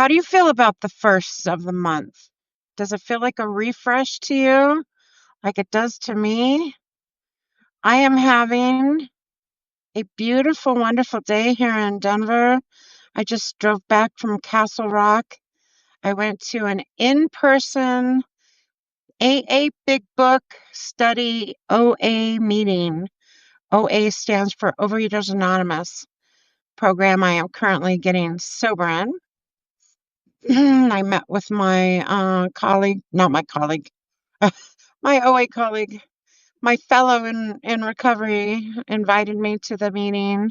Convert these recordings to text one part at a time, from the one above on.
How do you feel about the first of the month? Does it feel like a refresh to you, like it does to me? I am having a beautiful, wonderful day here in Denver. I just drove back from Castle Rock. I went to an in-person AA Big Book Study OA meeting. OA stands for Overeaters Anonymous program I am currently getting sober in. I met with my colleague, not my colleague, my OA colleague, my fellow in recovery invited me to the meeting.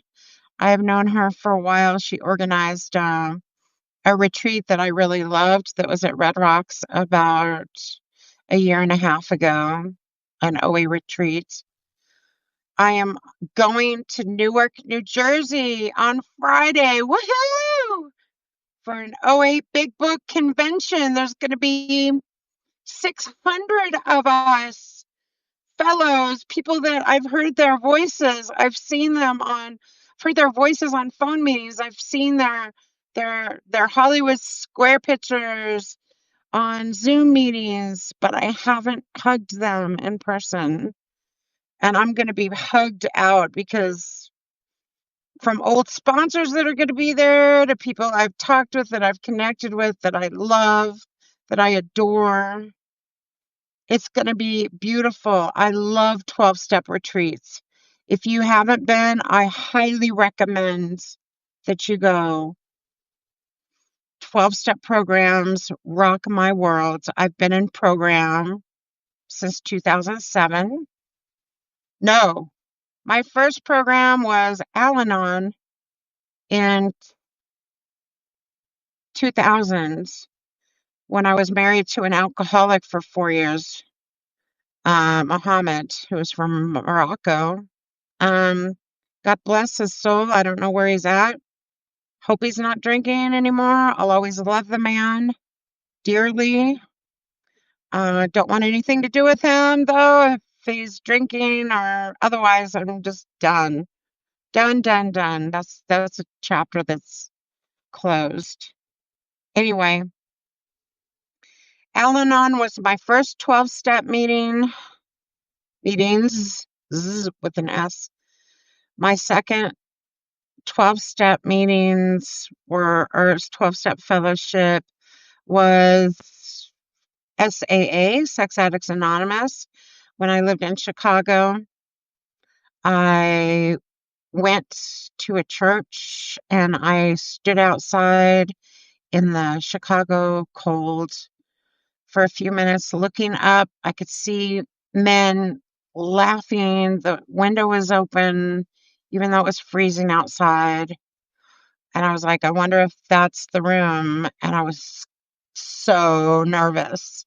I have known her for a while. She organized a retreat that I really loved that was at Red Rocks about a year and a half ago, an OA retreat. I am going to Newark, New Jersey on Friday. Woohoo! For an OA Big Book convention. There's going to be 600 of us fellows, people that I've heard their voices. I've seen them heard their voices on phone meetings. I've seen their Hollywood Square pictures on Zoom meetings, but I haven't hugged them in person. And I'm going to be hugged out because from old sponsors that are going to be there to people I've talked with, that I've connected with, that I love, that I adore. It's going to be beautiful. I love 12-step retreats. If you haven't been, I highly recommend that you go. 12-step programs rock my world. I've been in program since 2007. No, my first program was Al-Anon in 2000s when I was married to an alcoholic for 4 years, Mohammed, who was from Morocco. God bless his soul. I don't know where he's at. Hope he's not drinking anymore. I'll always love the man dearly. Don't want anything to do with him, though, if he's drinking or otherwise. I'm just done. Done, done, done. That's a chapter that's closed. Anyway, Al-Anon was my first 12-step meetings with an S. My second 12-step meetings or 12-step fellowship was SAA, Sex Addicts Anonymous. When I lived in Chicago, I went to a church and I stood outside in the Chicago cold for a few minutes looking up. I could see men laughing. The window was open, even though it was freezing outside. And I was like, I wonder if that's the room. And I was so nervous.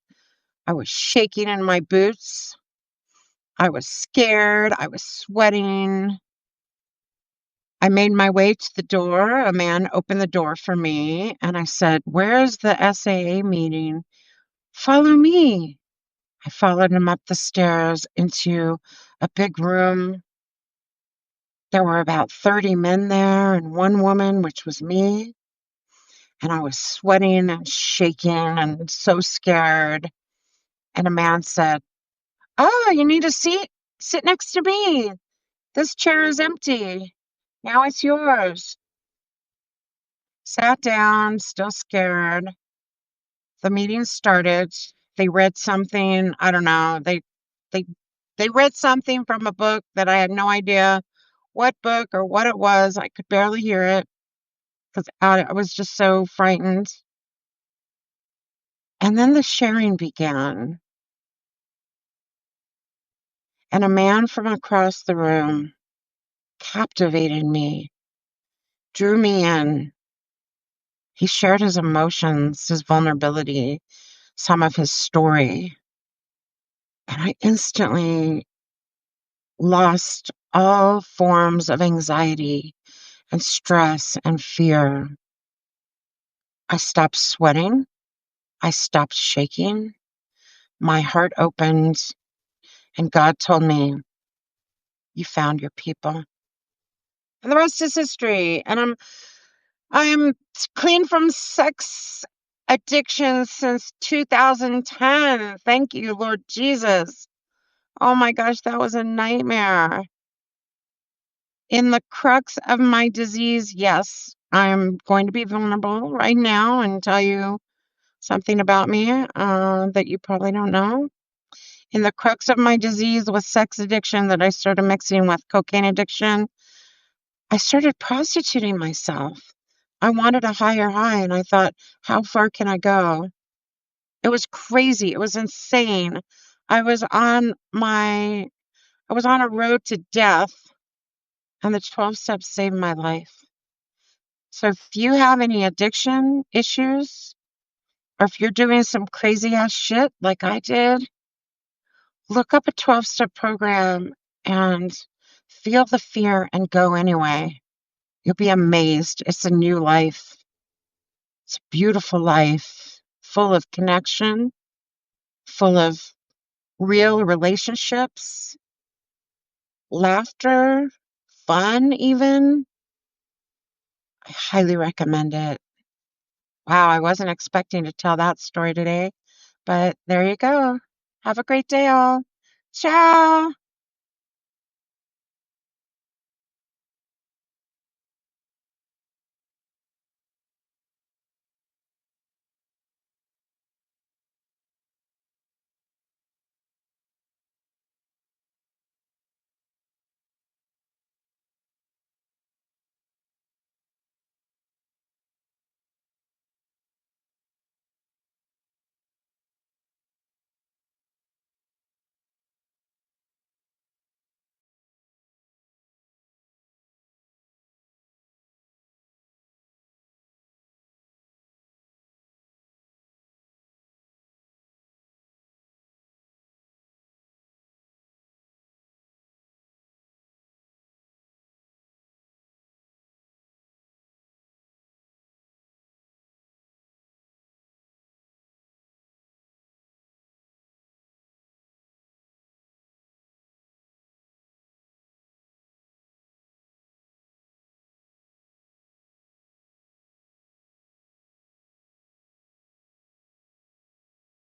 I was shaking in my boots. I was scared. I was sweating. I made my way to the door. A man opened the door for me. And I said, "Where's the SAA meeting? Follow me." I followed him up the stairs into a big room. There were about 30 men there and one woman, which was me. And I was sweating and shaking and so scared. And a man said, "Oh, you need a seat? Sit next to me. This chair is empty. Now it's yours." Sat down, still scared. The meeting started. They read something, I don't know. They they read something from a book that I had no idea what book or what it was. I could barely hear it because I was just so frightened. And then the sharing began. And a man from across the room captivated me, drew me in. He shared his emotions, his vulnerability, some of his story. And I instantly lost all forms of anxiety and stress and fear. I stopped sweating. I stopped shaking. My heart opened, and God told me, "You found your people." And the rest is history. And I'm clean from sex addiction since 2010. Thank you, Lord Jesus. Oh my gosh, that was a nightmare. In the crux of my disease, yes, I'm going to be vulnerable right now and tell you something about me that you probably don't know. In the crux of my disease was sex addiction that I started mixing with cocaine addiction. I started prostituting myself. I wanted a higher high, and I thought, how far can I go? It was crazy. It was insane. I was on my I was on a road to death, and the 12 steps saved my life. So if you have any addiction issues, or if you're doing some crazy ass shit like I did, look up a 12-step program and feel the fear and go anyway. You'll be amazed. It's a new life. It's a beautiful life, full of connection, full of real relationships, laughter, fun even. I highly recommend it. Wow, I wasn't expecting to tell that story today, but there you go. Have a great day, all. Ciao.